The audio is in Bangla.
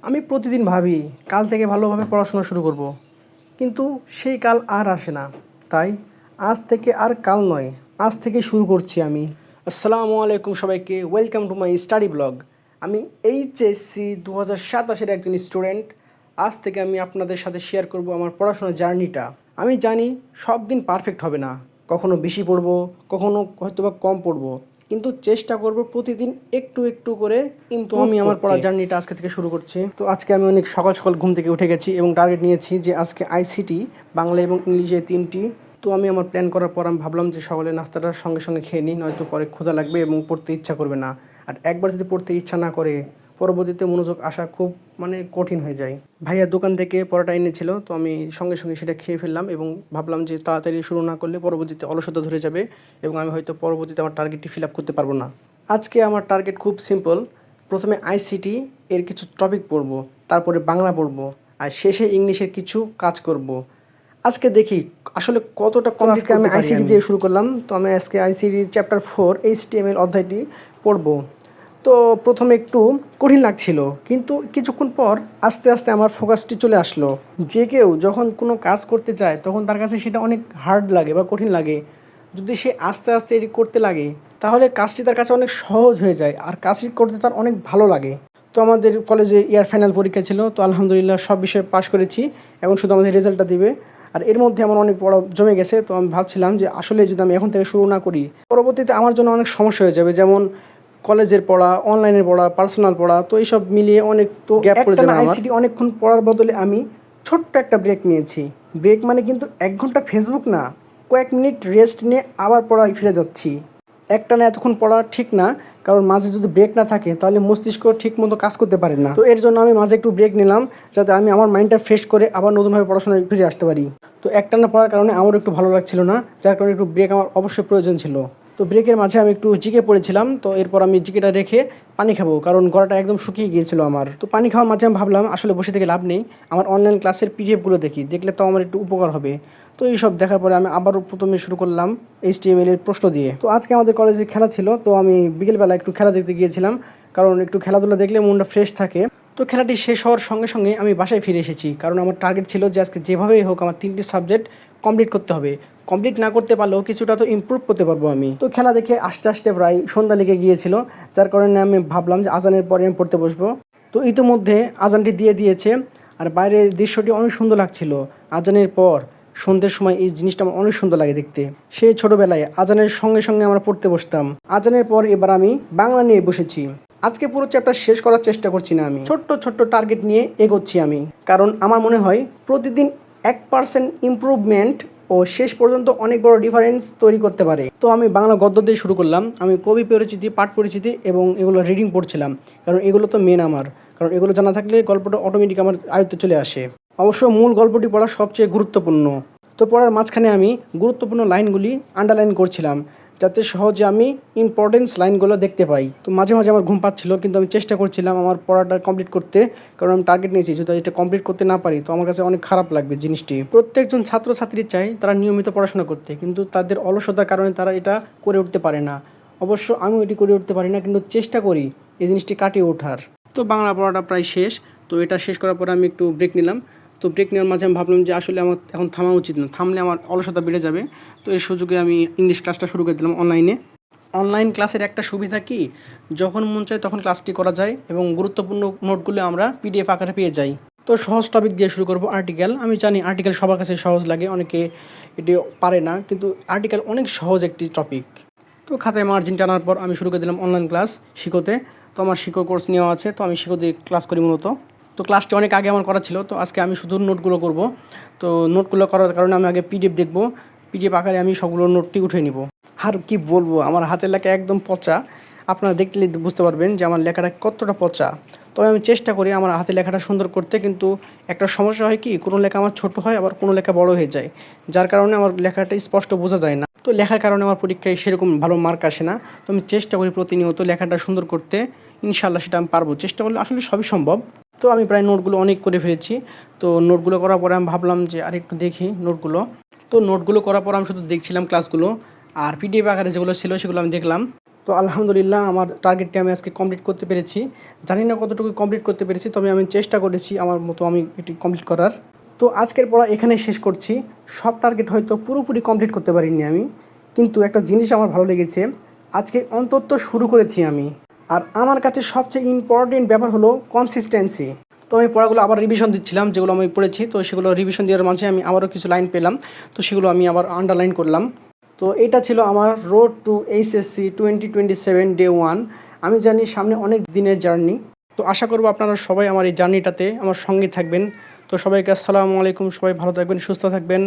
আমি প্রতিদিন ভাবি কাল থেকে ভালোভাবে পড়াশোনা শুরু করব। কিন্তু সেই কাল আর আসে না। তাই আজ থেকে আর কাল নয়, আজ থেকে শুরু করছি আমি। আসসালামু আলাইকুম সবাইকে, welcome to my study blog. আমি এইচএসসি 2027-এর একজন স্টুডেন্ট। আজ থেকে আমি আপনাদের সাথে শেয়ার করব আমার পড়াশোনার জার্নিটা। আমি জানি সব দিন পারফেক্ট হবে না, কখনো বেশি পড়বো, কখনো হয়তোবা কম পড়বো, কিন্তু চেষ্টা করব প্রতিদিন একটু একটু করে। কিন্তু আমি আমার পড়ার জার্নিটা আজকে থেকে শুরু করছি। তো আজকে আমি অনেক সকাল সকাল ঘুম থেকে উঠে গেছি এবং টার্গেট নিয়েছি যে আজকে আইসিটি, বাংলা এবং ইংলিশে 3টি। তো আমি আমার প্ল্যান করার পর আমি ভাবলাম যে সকালে নাস্তাটার সঙ্গে সঙ্গে খেয়ে নিই, নয়তো পরে ক্ষুধা লাগবে এবং পড়তে ইচ্ছা করবে না। আর একবার যদি পড়তে ইচ্ছা না করে, পরবর্তীতে মনোযোগ আসা খুব কঠিন হয়ে যায়। ভাইয়া দোকান থেকে পরোটা এনেছিল, তো আমি সঙ্গে সঙ্গে সেটা খেয়ে ফেললাম এবং ভাবলাম যে তাড়াতাড়ি শুরু না করলে পরবর্তীতে অলসতা ধরে যাবে এবং আমি হয়তো পরবর্তীতে আমার টার্গেটটি ফিল আপ করতে পারবো না। আজকে আমার টার্গেট খুব সিম্পল। প্রথমে আইসিটি এর কিছু টপিক পড়ব, তারপরে বাংলা পড়ব, আর শেষে ইংলিশের কিছু কাজ করব। আজকে দেখি আসলে কতটা কম। আজকে আমি আইসিটি দিয়ে শুরু করলাম। তো আমি আজকে আইসিটি চ্যাপ্টার 4 HTML অধ্যায়টি পড়ব। তো প্রথমে একটু কঠিন লাগছিল, কিন্তু কিছুক্ষণ পর আস্তে আস্তে আমার ফোকাসটি চলে আসলো। যে কেউ যখন কোনো কাজ করতে চায় তখন তার কাছে সেটা অনেক হার্ড লাগে বা কঠিন লাগে। যদি সে আস্তে আস্তে এটি করতে লাগে তাহলে কাজটি তার কাছে অনেক সহজ হয়ে যায় আর কাজটি করতে তার অনেক ভালো লাগে। তো আমাদের কলেজে ইয়ার ফাইনাল পরীক্ষা ছিল, তো আলহামদুলিল্লাহ সব বিষয়ে পাশ করেছি। এখন শুধু আমাদের রেজাল্টটা দিবে। আর এর মধ্যে আমার অনেক বড় জমে গেছে। তো আমি ভাবছিলাম যে আসলে যদি আমি এখন থেকে শুরু না করি, পরবর্তীতে আমার জন্য অনেক সমস্যা হয়ে যাবে। যেমন কলেজের পড়া, অনলাইনের পড়া, পার্সোনাল পড়া, তো এইসব মিলিয়ে অনেক তো গ্যাপ পড়ে যাবে আমার। আইসিটি অনেকক্ষণ পড়ার বদলে আমি ছোট্ট একটা ব্রেক নিয়েছি। ব্রেক মানে কিন্তু 1 ঘন্টা ফেসবুক না, কয়েক মিনিট রেস্ট নিয়ে আবার পড়ায় ফিরে যাচ্ছি। একটানা এতক্ষণ পড়া ঠিক না, কারণ মাঝে যদি ব্রেক না থাকে তাহলে মস্তিষ্ক ঠিক মতো কাজ করতে পারে না। তো এর জন্য আমি মাঝে একটু ব্রেক নিলাম, যাতে আমি আমার মাইন্ডটা ফ্রেশ করে আবার নতুনভাবে পড়াশোনায় ফিরে আসতে পারি। তো একটানা পড়ার কারণে আমারও একটু ভালো লাগছিল না, যার কারণে একটু ব্রেক আমার অবশ্যই প্রয়োজন ছিল। তো ব্রেকের মাঝে আমি একটু জিকে পড়েছিলাম। তো এরপর আমি জিকেটা রেখে পানি খাবো, কারণ গলাটা একদম শুকিয়ে গিয়েছিল আমার। তো পানি খাওয়ার মাঝে আমি ভাবলাম আসলে বসে থেকে লাভ নেই, আমার অনলাইন ক্লাসের পিডিএফগুলো দেখলে তো আমার একটু উপকার হবে। তো এইসব দেখার পরে আমি আবারও প্রথমে শুরু করলাম HTML এর প্রশ্ন দিয়ে। তো আজকে আমাদের কলেজে খেলা ছিল, তো আমি বিকেলবেলা একটু খেলা দেখতে গিয়েছিলাম, কারণ একটু খেলাধুলা দেখলে মনটা ফ্রেশ থাকে। তো খেলাটি শেষ হওয়ার সঙ্গে সঙ্গে আমি বাসায় ফিরে এসেছি, কারণ আমার টার্গেট ছিল যে আজকে যেভাবেই হোক আমার 3টি সাবজেক্ট কমপ্লিট করতে হবে। কমপ্লিট না করতে পারলেও কিছুটা তো ইমপ্রুভ করতে পারবো আমি। তো খেলা দেখে আস্তে আস্তে প্রায় সন্ধ্যা লেগে গিয়েছিল, যার কারণে আমি ভাবলাম যে আজানের পরে আমি পড়তে বসবো। তো ইতিমধ্যে আজানটি দিয়ে দিয়েছে, আর বাইরের দৃশ্যটি অনেক সুন্দর লাগছিল। আজানের পর সন্ধ্যের সময় এই জিনিসটা আমার অনেক সুন্দর লাগে দেখতে। সেই ছোটোবেলায় আজানের সঙ্গে সঙ্গে আমরা পড়তে বসতাম। আজানের পর এবার আমি বাংলা নিয়ে বসেছি। আজকে পুরো চ্যাপ্টার শেষ করার চেষ্টা করছি না, আমি ছোট্ট ছোট্ট টার্গেট নিয়ে এগোচ্ছি আমি, কারণ আমার মনে হয় প্রতিদিন 1% ইমপ্রুভমেন্ট ও শেষ পর্যন্ত অনেক বড় ডিফারেন্স তৈরি করতে পারে। তো আমি বাংলা গদ্য দিয়ে শুরু করলাম। আমি কবি পরিচিতি, পাঠ পরিচিতি এবং এগুলো রিডিং পড়ছিলাম, কারণ এগুলো তো মেন আমার, কারণ এগুলো জানা থাকলে গল্পটা অটোমেটিক আমার আয়ত্তে চলে আসে। অবশ্য মূল গল্পটি পড়া সবচেয়ে গুরুত্বপূর্ণ। তো পড়ার মাঝখানে আমি গুরুত্বপূর্ণ লাইনগুলি আন্ডারলাইন করছিলাম, যাতে সহজে আমি ইম্পর্টেন্স লাইনগুলো দেখতে পাই। তো মাঝে মাঝে আমার ঘুম পাচ্ছিল, কিন্তু আমি চেষ্টা করছিলাম আমার পড়াটা কমপ্লিট করতে, কারণ আমি টার্গেট নিয়েছি যদি এটা কমপ্লিট করতে না পারি তো আমার কাছে অনেক খারাপ লাগবে জিনিসটি। প্রত্যেকজন ছাত্রছাত্রী চায় তারা নিয়মিত পড়াশোনা করতে, কিন্তু তাদের অলসতার কারণে তারা এটা করে উঠতে পারে না। অবশ্য আমিও এটি করে উঠতে পারি না, কিন্তু চেষ্টা করি এই জিনিসটি কাটিয়ে ওঠার। তো বাংলা পড়াটা প্রায় শেষ। তো এটা শেষ করার পরে আমি একটু ব্রেক নিলাম। তো ব্রেক নেওয়ার মাঝে আমি ভাবলাম যে আসলে আমার এখন থামা উচিত না, থামলে আমার অলসতা বেড়ে যাবে। তো এই সুযোগে আমি ইংলিশ ক্লাসটা শুরু করে দিলাম অনলাইনে। অনলাইন ক্লাসের একটা সুবিধা কি, যখন মন চায় তখন ক্লাসটি করা যায় এবং গুরুত্বপূর্ণ নোটগুলো আমরা PDF আকারে পেয়ে যাই। তো সহজ টপিক দিয়ে শুরু করব, আর্টিকেল। আমি জানি আর্টিকেল সবার কাছে সহজ লাগে, অনেকে এটি পারে না, কিন্তু আর্টিকেল অনেক সহজ একটি টপিক। তো খাতায় মার্জিন টানার পর আমি শুরু করে দিলাম অনলাইন ক্লাস শিখোতে। তো আমার শিখো কোর্স নেওয়া আছে, তো আমি শিখোতে ক্লাস করি মূলত। তো ক্লাসটি অনেক আগে আমার করা ছিল, তো আজকে আমি শুধু নোটগুলো করব। তো নোটগুলো করার কারণে আমি আগে PDF দেখব, PDF আকারে আমি সবগুলো নোটটি উঠে নিব। আর কি বলবো, আমার হাতের লেখা একদম পচা। আপনারা দেখলে বুঝতে পারবেন যে আমার লেখাটা কতটা পচা। তবে আমি চেষ্টা করি আমার হাতের লেখাটা সুন্দর করতে, কিন্তু একটা সমস্যা হয় কি, কোনো লেখা আমার ছোট হয়, আবার কোনো লেখা বড় হয়ে যায়, যার কারণে আমার লেখাটা স্পষ্ট বোঝা যায় না। তো লেখার কারণে আমার পরীক্ষায় সেরকম ভালো মার্ক আসে না। তো আমি চেষ্টা করি প্রতিনিয়ত লেখাটা সুন্দর করতে, ইনশাল্লাহ সেটা আমি পারবো। চেষ্টা করলে আসলে সবই সম্ভব। তো আমি প্রায় নোটগুলো অনেক করে ফেলেছি। তো নোটগুলো করার পরে আমি ভাবলাম যে আরেকটু দেখি নোটগুলো। তো নোটগুলো করার পর আমি শুধু দেখছিলাম ক্লাসগুলো, আর PDF আকারে যেগুলো ছিল সেগুলো আমি দেখলাম। তো আলহামদুলিল্লাহ আমার টার্গেটটি আমি আজকে কমপ্লিট করতে পেরেছি। জানি না কতটুকু কমপ্লিট করতে পেরেছি, তবে আমি চেষ্টা করেছি আমার মতো আমি এটি কমপ্লিট করার। তো আজকের পড়া এখানেই শেষ করছি। সব টার্গেট হয়তো পুরোপুরি কমপ্লিট করতে পারিনি আমি, কিন্তু একটা জিনিস আমার ভালো লেগেছে, আজকে অন্তত শুরু করেছি আমি। আর আমার কাছে সবচেয়ে ইম্পর্টেন্ট ব্যাপার হলো কনসিস্টেন্সি। তো আমি পড়াগুলো আবার রিভিশন দিচ্ছিলাম, যেগুলো আমি পড়েছি, তো সেগুলো রিভিশন দেওয়ার মাঝে আমি আবারও কিছু লাইন পেলাম, তো সেগুলো আমি আবার আন্ডারলাইন করলাম। তো এটা ছিল আমার রোড টু এইচএসসি 2027 ডে 1। আমি জানি সামনে অনেক দিনের জার্নি। তো আশা করবো আপনারা সবাই আমার এই জার্নিটাতে আমার সঙ্গে থাকবেন। তো সবাইকে আসসালামু আলাইকুম, সবাই ভালো থাকবেন, সুস্থ থাকবেন।